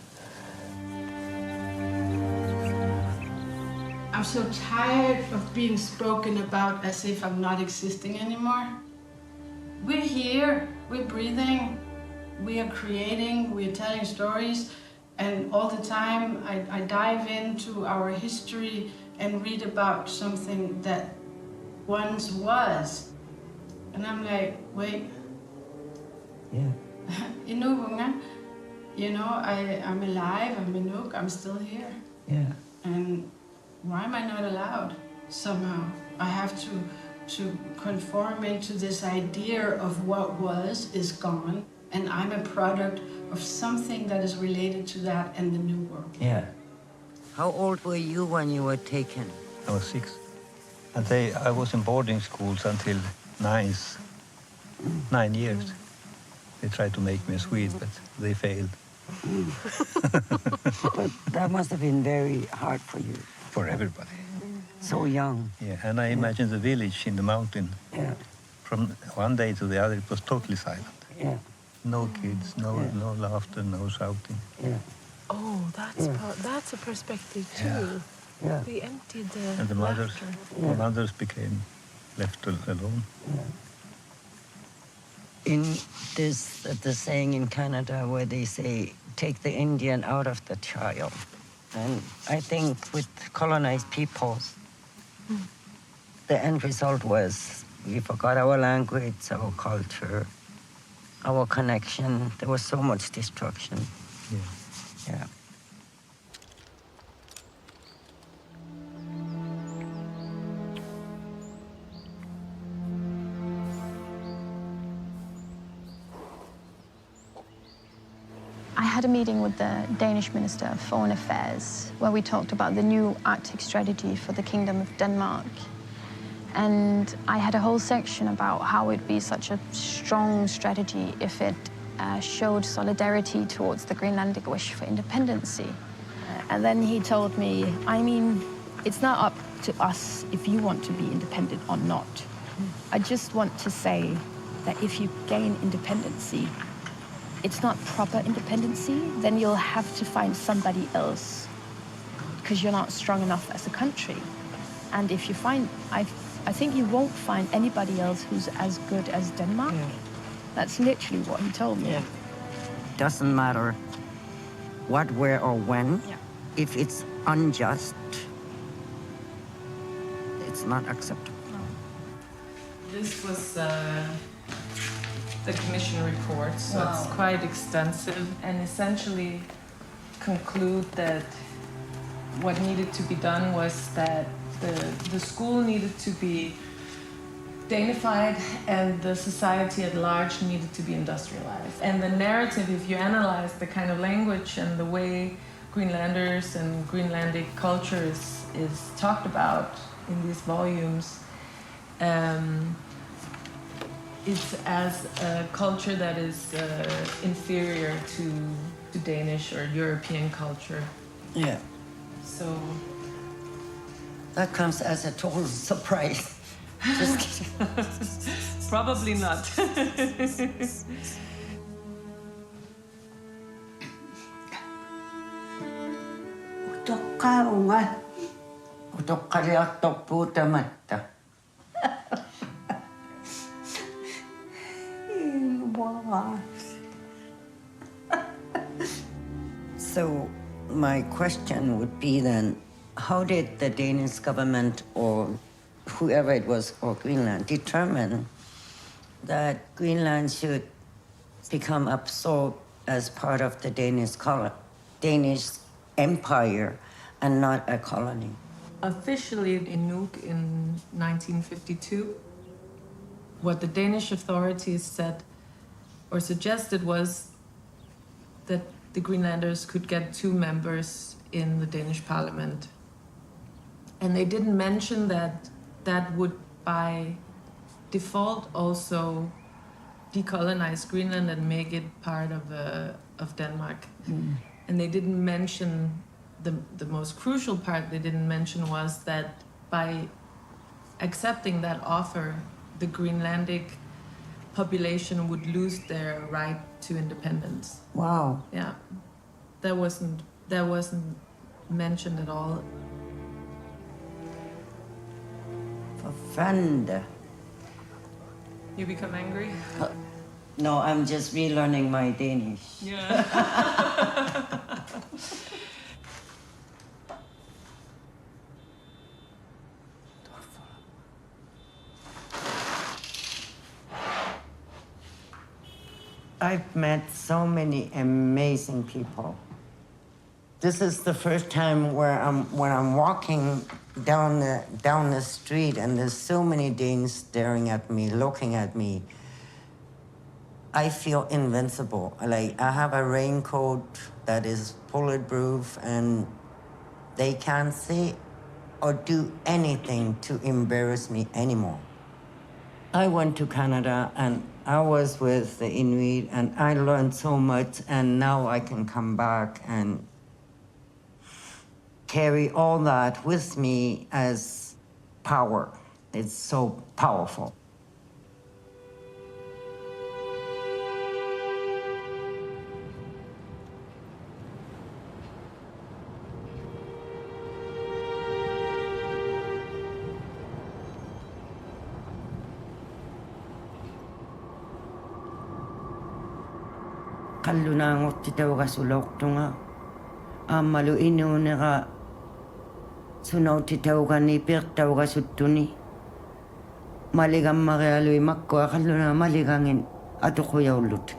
I'm so tired of being spoken about as if I'm not existing anymore. We're here, we're breathing, we are creating, we're telling stories, and all the time I dive into our history and read about something that once was. And I'm like, wait. Yeah. Inuvunga, you know, I'm alive, I'm Inuk, I'm still here. Yeah. And why am I not allowed somehow? I have to conform into this idea of what was is gone, and I'm a product of something that is related to that and the new world. Yeah. How old were you when you were taken? I was 6. And I was in boarding schools until 9 years. They tried to make me a Swede, but they failed. But that must have been very hard for you. For everybody. So young. Yeah, and I imagine the village in the mountain. Yeah. From one day to the other, it was totally silent. Yeah. No kids, no laughter, no shouting. Yeah. Oh, that's a perspective too. Yeah. Yeah. They emptied And the mothers became left alone. Yeah. In the saying in Canada where they say, take the Indian out of the child. And I think with colonized peoples, the end result was we forgot our language, our culture, our connection. There was so much destruction. Yeah. I had a meeting with the Danish Minister of Foreign Affairs where we talked about the new Arctic strategy for the Kingdom of Denmark. And I had a whole section about how it'd be such a strong strategy if it showed solidarity towards the Greenlandic wish for independency. And then he told me, I mean, it's not up to us if you want to be independent or not. I just want to say that if you gain independency, it's not proper independency, then you'll have to find somebody else because you're not strong enough as a country. And if you find, I think you won't find anybody else who's as good as Denmark. That's literally what he told me. Doesn't matter what, where, or when. If it's unjust, it's not acceptable. This was the commission report, so it's quite extensive, and essentially conclude that what needed to be done was that the school needed to be Danified and the society at large needed to be industrialized. And the narrative, if you analyze the kind of language and the way Greenlanders and Greenlandic culture is talked about in these volumes, it's as a culture that is inferior to Danish or European culture. Yeah. So that comes as a total surprise. Just kidding. Probably not. So my question would be then, how did the Danish government or whoever it was, or Greenland, determine that Greenland should become absorbed as part of the Danish empire and not a colony? Officially in Nuuk in 1952, what the Danish authorities said or suggested was that the Greenlanders could get 2 members in the Danish parliament. And they didn't mention that that would by default also decolonize Greenland and make it part of Denmark. And they didn't mention the most crucial part they didn't mention was that by accepting that offer, the Greenlandic population would lose their right to independence. Wow. Yeah, that wasn't mentioned at all. Friend. You become angry? No, I'm just relearning my Danish. Yeah. I've met so many amazing people. This is the first time when I'm walking down the street and there's so many Danes staring at me, looking at me. I feel invincible. Like, I have a raincoat that is bulletproof and they can't say or do anything to embarrass me anymore. I went to Canada and I was with the Inuit and I learned so much, and now I can come back and carry all that with me as power. It's so powerful. Kallunaangutti tauga sulortunga. Ammalu inuunera sunautti tauga ni pirtauga suttuni. Maligammarealui makkua kalluna maligangin Atukoyaulut.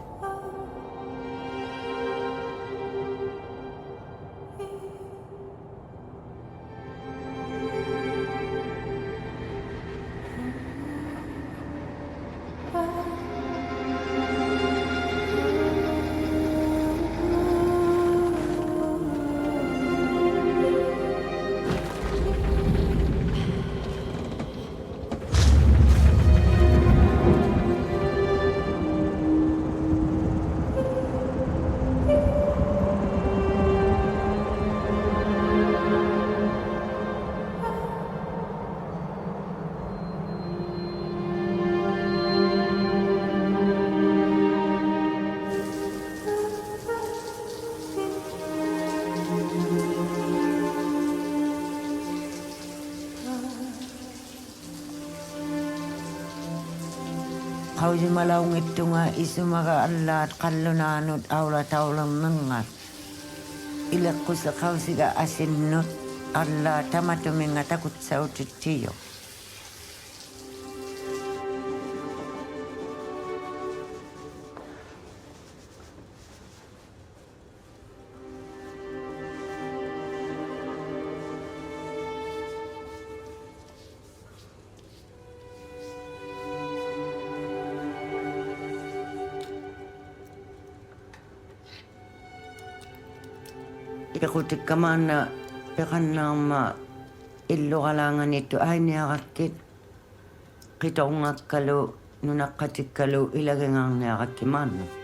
Kausi malaungit tunga isumaga allat kallunanut aula taulang nengat. Ilakus kausiga asinnut alla tamatuminga takut sautitiyo. Ikutik kamana pekanama illu kalangan itu ay niyakakit kita ungakkalu nunakatikkalu ilagengang niyakakimana.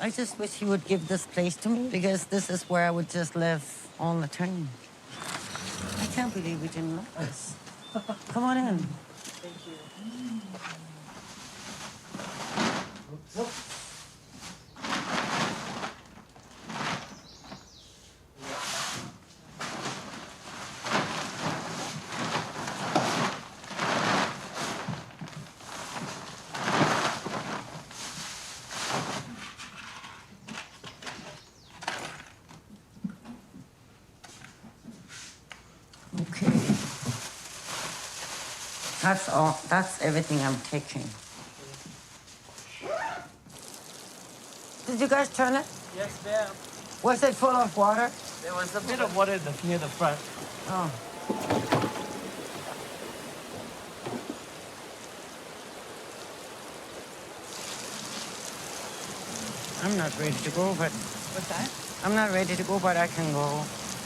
I just wish he would give this place to me because this is where I would just live all the time. I can't believe we didn't love this. Come on in. Thank you. Okay. That's all. That's everything I'm taking. Did you guys turn it? Yes, ma'am. Was it full of water? There was a bit of water near the front. Oh. I'm not ready to go, but... What's that? I'm not ready to go, but I can go.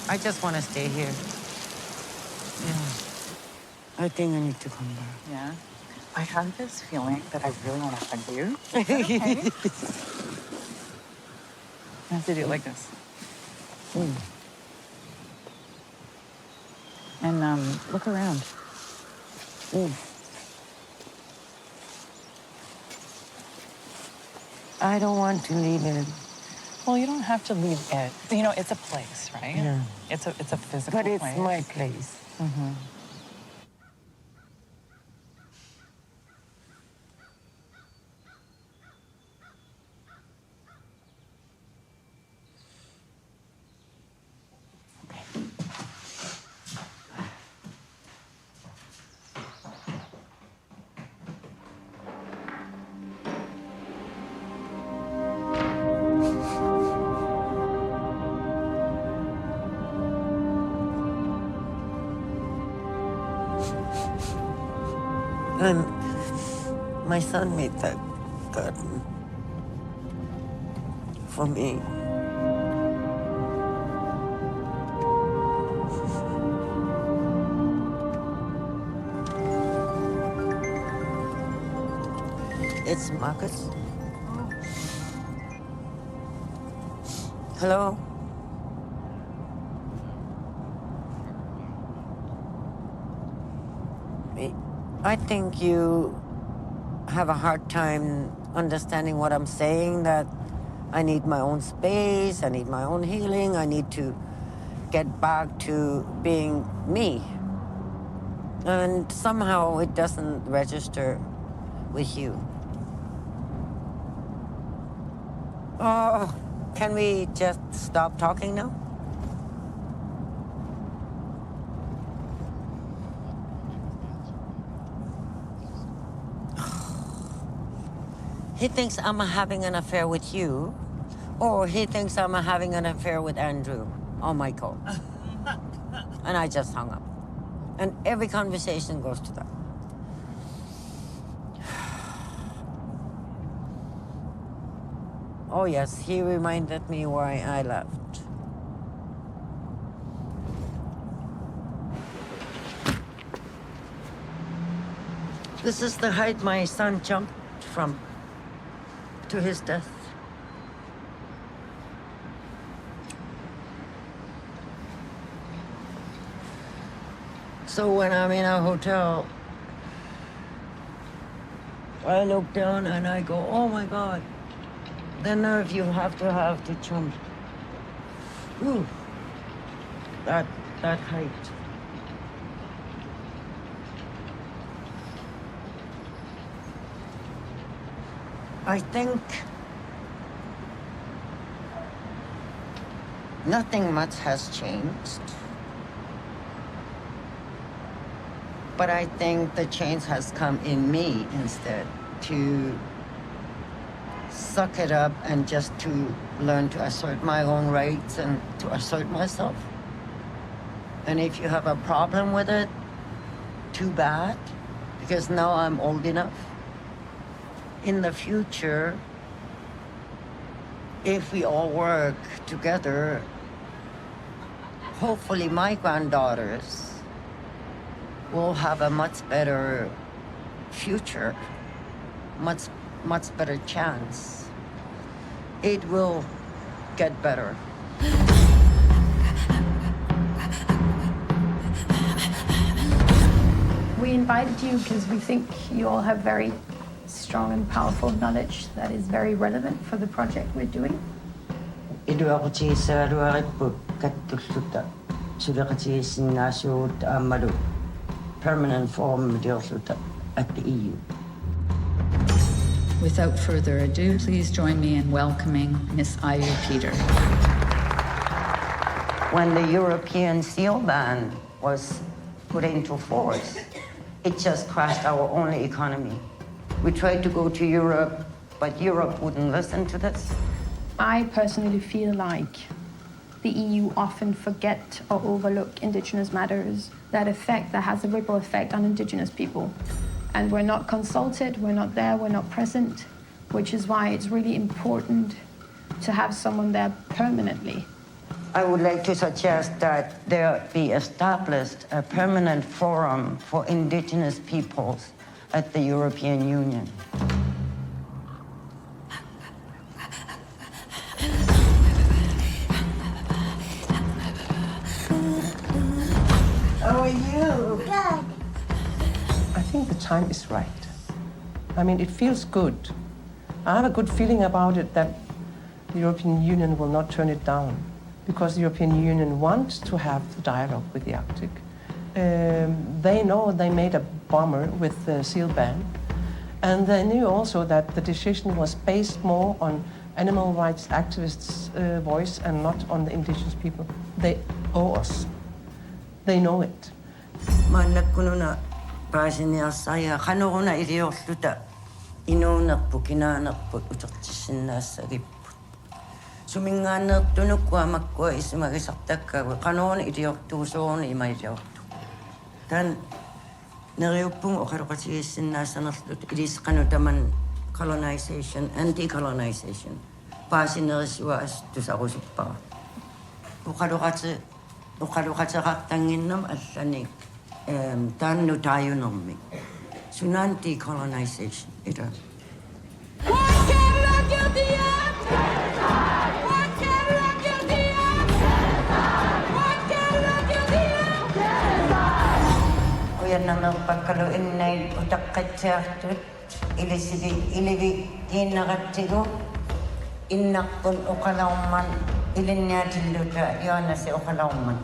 I just want to stay here. Yeah. I think I need to come back. Yeah. I have this feeling that I really want to hug you. Okay. I have to do it like this. And look around. I don't want to leave it. Well, you don't have to leave it. You know, it's a place, right? Yeah. It's a physical But it's place. my place. Mm-hmm. And my son made that garden for me. It's Marcus. Hello? I think you have a hard time understanding what I'm saying, that I need my own space, I need my own healing, I need to get back to being me. And somehow it doesn't register with you. Oh, can we just stop talking now? He thinks I'm having an affair with you, or he thinks I'm having an affair with Andrew or Michael. And I just hung up. And every conversation goes to that. Oh yes, he reminded me why I left. This is the height my son jumped from to his death. So when I'm in a hotel, I look down and I go, oh my God, the nerve you have to jump. Ooh, that height. I think nothing much has changed. But I think the change has come in me instead, to suck it up and just to learn to assert my own rights and to assert myself. And if you have a problem with it, too bad, because now I'm old enough. In the future, if we all work together, hopefully my granddaughters will have a much better future, much better chance. It will get better. We invited you because we think you all have very strong and powerful knowledge that is very relevant for the project we're doing. Permanent forum at the EU. Without further ado, please join me in welcoming Miss Aaju Peter. When the European seal ban was put into force, it just crashed our only economy. We tried to go to Europe, but Europe wouldn't listen to this. I personally feel like the EU often forget or overlook Indigenous matters that has a ripple effect on Indigenous people. And we're not consulted, we're not there, we're not present, which is why it's really important to have someone there permanently. I would like to suggest that there be established a permanent forum for Indigenous peoples at the European Union. How are you? Good. I think the time is right. I mean, it feels good. I have a good feeling about it that the European Union will not turn it down, because the European Union wants to have the dialogue with the Arctic. They know they made a bummer with the seal ban, and they knew also that the decision was based more on animal rights activists' voice and not on the Indigenous people. They owe us. They know it. Colonization and decolonization. Decolonization. Innakpun ukalauman ilinniatilluta yoonasi ukalauman.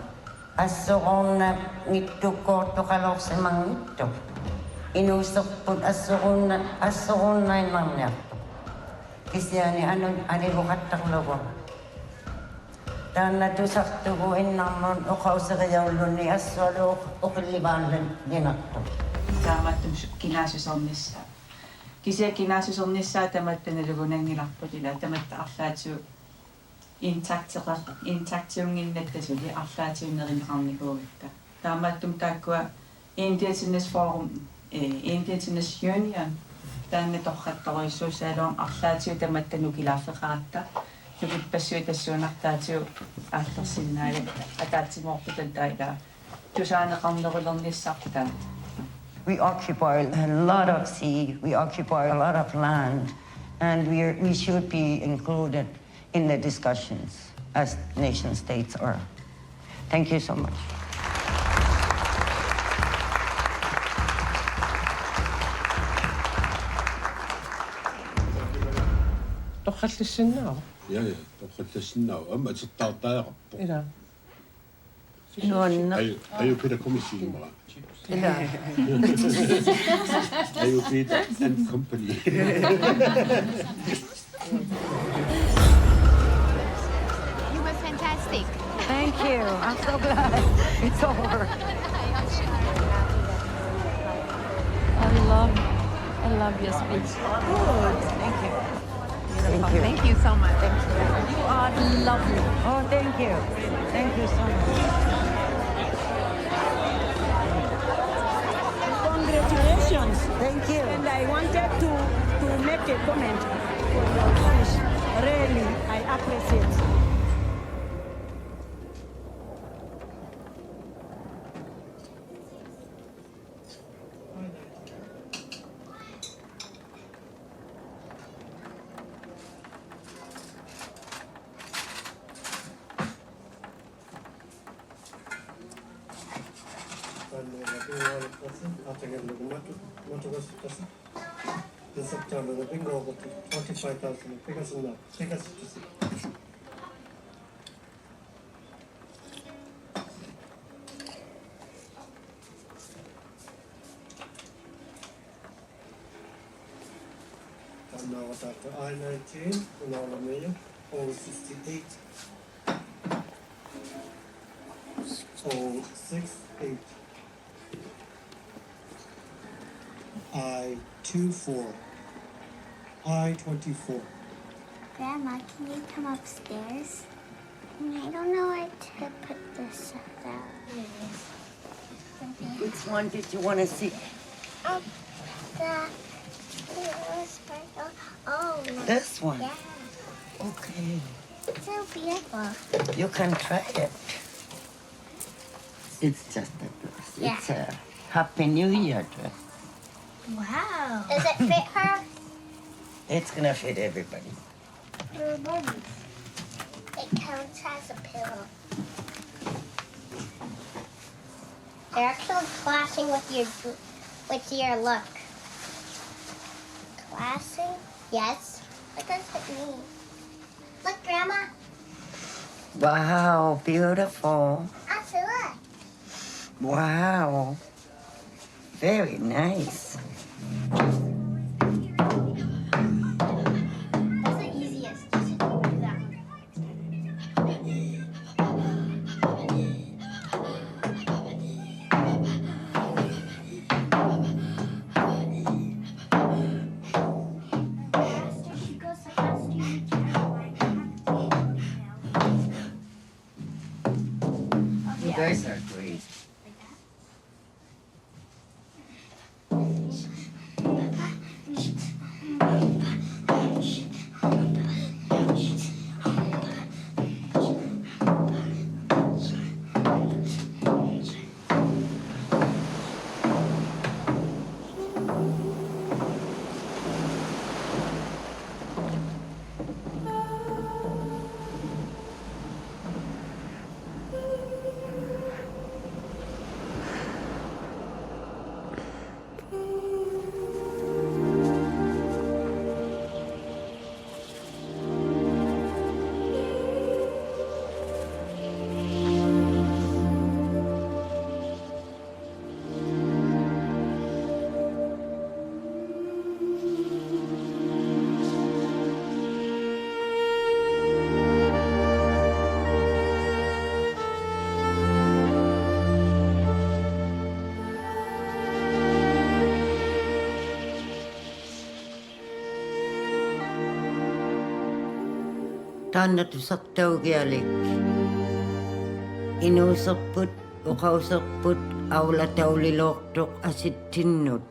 Assuqunna ngittuko tuqaloqsimangittu. Inuuserput assuqunnainarniartu. Kisiani aniluqattaqlugu. Taanna tusartugu innarmun uqauseriaulunni assualu uqillivaallan linartu. Taamattum kinaasusarnissa. Kisia kinaasusarnissaa tamattunalugunangilarputila tamattaqarlaatiu intaktiunginnattasuли арлаатиуннеринеқарникуугатта. Taamattum taakkua Indigenous Forum Indigenous Union taanna torrattoruissuusaalуам арлаатиу таматтанукилааффеқаратта нукиппассуи тассуунартаатиу ааллерсиннаага атаатсимоорпутан таила тусаанеқарнерулерниссартаа. We occupy a lot of sea, we occupy a lot of land, and we should be included in the discussions as nation states are. Thank you so much. Toqallissinnaava. Ja, toqallissinnaava. Amma atertaartaaqarpo. Ila. Aaju Peter komissiinimara. Ila. Aaju Peter and company. You were fantastic. Thank you. I'm so glad it's over. I love your speech. Good. Thank you. Thank you. Thank you so much. Thank you. You are lovely. Oh, thank you. Thank you so much. Congratulations. Thank you. And I wanted to make a comment for your French. Really, I appreciate. This September, the bingo over 25,000. Take us in that. Take us to see. And now it's after I-19, and all of me, over 68. 068. I-24. I-24. Grandma, can you come upstairs? I don't know where to put this down. Which one did you want to see? Oh, no. This one? Yeah. Okay. It's so beautiful. You can try it. It's just a dress. Yeah. It's a Happy New Year dress. Wow. Does it fit her? It's gonna fit everybody. It counts as a pillow. They're actually clashing with your look. Clashing? Yes. What does it mean? Look, Grandma. Wow, beautiful. Actually, look. Wow. Very nice. That's the easiest. Just do that one. You guys are great. taannatussartaugialik inuuserput uqauserput aulatauliloortuq asittinnut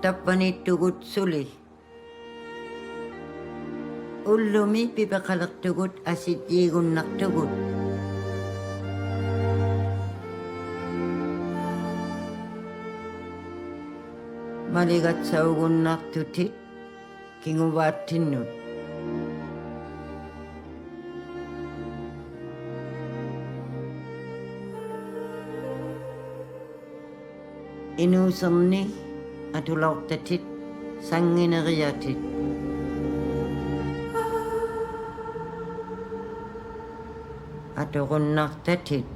tappanittugut suli ullumi pipeqalertugut asitjiigunnartugut maligatsaugunnartutit kinguvaattinnut inuuserni atulaortatit sangineriatit atoqunnartatit